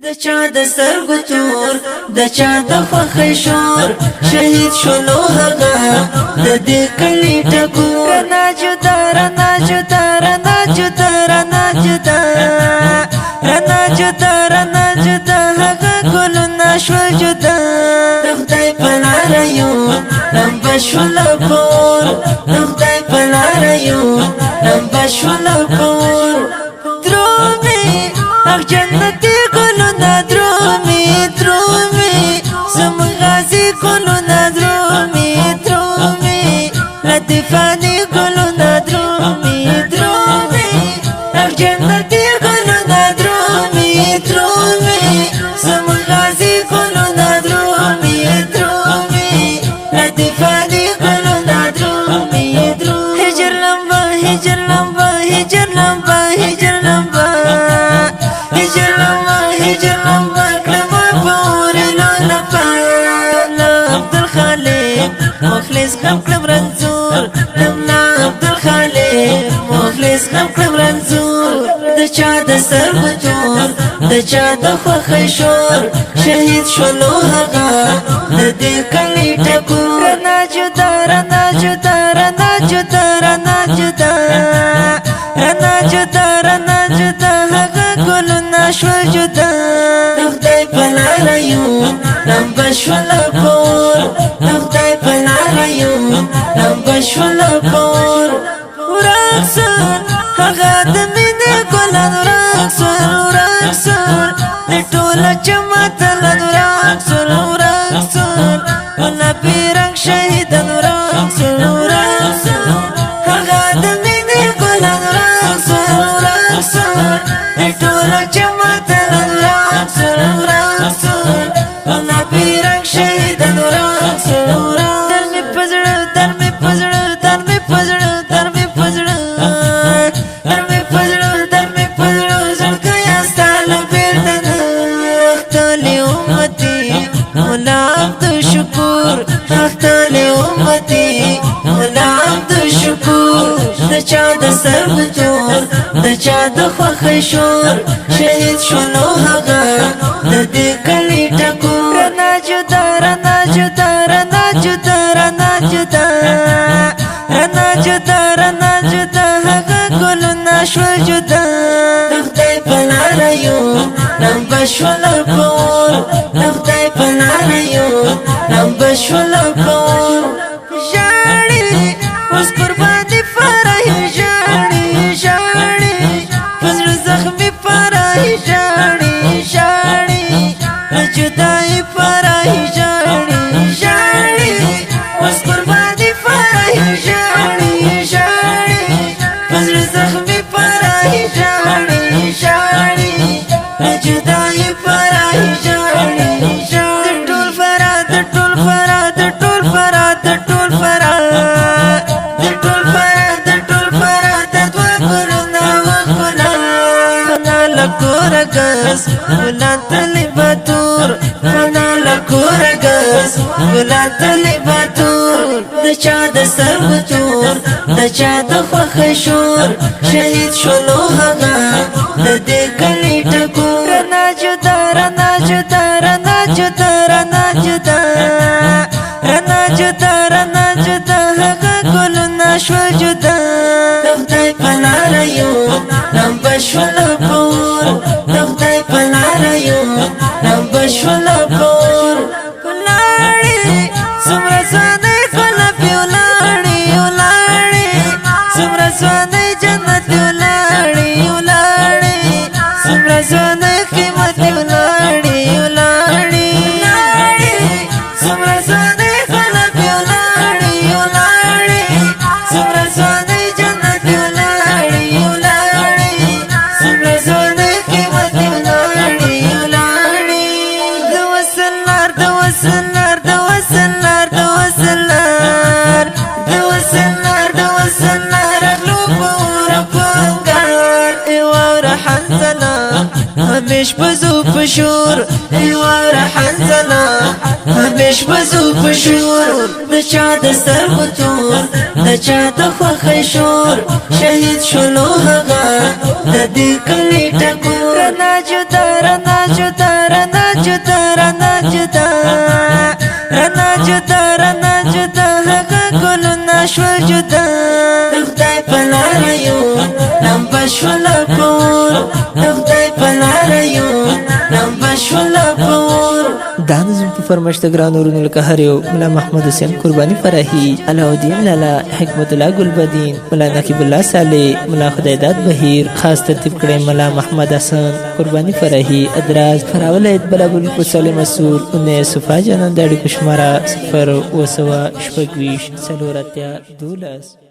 د چا د سترګو تور د چا د خوښۍ شور شهید شولو هغه د دې کلي ټکور رنا جدا رنا جدا رنا جدا رنا جدا رنا جدا رنا جدا هغه ګلونه شول جدا د خدای په لاره یو لمبه شوله پور د خدای په لاره یو لمبه شوله پور درومي اخ جنتي ګلونه درومي درومي زموږ غازي ګلونه درومي درومي لطیفاني ګلونه درومي درومي اخ جنتي ګلونه درومي درومي زموږ غازي ګلونه درومي درومي لطیفاني ګلونه درومي درومي هجر لمبه هجر لمبه هجر لمبه هجر لمبه هجر لمبه هجر لمبه کلمه پورې لولپه عبدالخالق مخلص هم کلم رنزور نمنا عبدالخالق مخلص هم کلم رنزور د چا د سترګو تور د چا د خوښۍ شور شهید شولو هغه د دې کلي ټکور رنا جدا رنا جدا رنا جدا رنا جدا رنا جدا رنا جدا هغه ګلونه شول جدا د خدای په لاره یو لمبه شوله پور د خدای په لاره یو لمبه شوله پور ورک سول هغه د مینې ګلان ورک سول ورک سول د ټوله جماعت لن ورک سول ورک سول ګلابي رنګ شهیدان ورک سول ورک سول هغه د مینې ګلان ورک سول ورک سول د ټوله جماعت لن ورک سول ورک سول ګلابي رنګ شهیدان ورک سول ورک در مې پزړه در مې پزړه در مې پزړه در مې پزړه در مې پزړه در مې پزړه زړګی استاله بیرته اختلی امتی مولا عبدالشکور اختلی امتی مولا عبدالشکور د چا د سترګو تور د چا د خوښۍ شور شهید شولو هغه د دې کلي ټکور رنا جدا رنا جدا رنا جدا رنا جدا رنا جدا رنا جدا هغه ګلونه شول جدا د خدای په لاره یو لمبه شوله پور د خدای په لاره یو لمبه شوله پور ژاړي اوس قرباني فرحي ژاړي ژاړي په زړه زخمي فرحي ژاړي ژاړي په جدایي فرحي ژاړي ژاړي اوس قرباني فرحي ژاړي ژاړي په زړه زخمي فرحي ژاړي ژاړي په جدایي فرحي ژاړي ژاړي د ټول فرات د ټول فرات د ټول فرات د ټول فرات د ټول فرات د ټول فرات د دوه ګلونه وښکلا فنا له کوره ګس ګلان تلې باتور فنا له کوره ګس ګلان تلې باتور د چا د سترګو تور د چا د خوښۍ شور شهید شولو هغه د دې کلي ټکور رنا جدا رنا جدا رنا جدا رنا جدا رنا جدا رنا جدا هغه ګلونه شول جدا د خدای په لاره یو لمبه شوله پور د خدای په لاره یو لمبه شوله پور ولاړې څومره ځوانۍ ګلابي ولاړې ولاړې څومره ځوانۍ جنتي ولاړې ولاړې څومره ځوانۍ قیمتي ولاړې ولاړې ولاړې څومره ځوانۍ ګلابي ولاړې ولاړې څومره ځوانۍ جنتي ولاړې ولاړې څومره ځوانۍ قیمتي ولاړې ولاړې د وصل لار د وصل لار د وصل لار د وصل لار د وصل لار د وصل لار اغلو پورا پنګار ایوار حنزله همیش بزو پشور ایوار حنزله همیش بزو پشور د چا د سترګو تور د چا د خوښۍ شور شهید شولو هغه د دې کلي ټکور رنا جدا رنا جدا شو جدا خدای په لاره یو لمبه شوله پور خدای په لاره یو لمبه شوله پور. دا نظم په فرمایشته ګرانو ورونو لکه هر یو ملا محمد حسین قرباني فرحي، علاءالدین لالا، حکمت الله ګلبدین، ملا نقیب الله صالح، ملا خدایداد بهیر، خاص ترتیب کړی ملا محمد حسن قرباني فرحي ادراج فراوله اید بلابل کوڅل مسعود اونه صفا جانان د اړیکو شماره 0 و 126 4 12.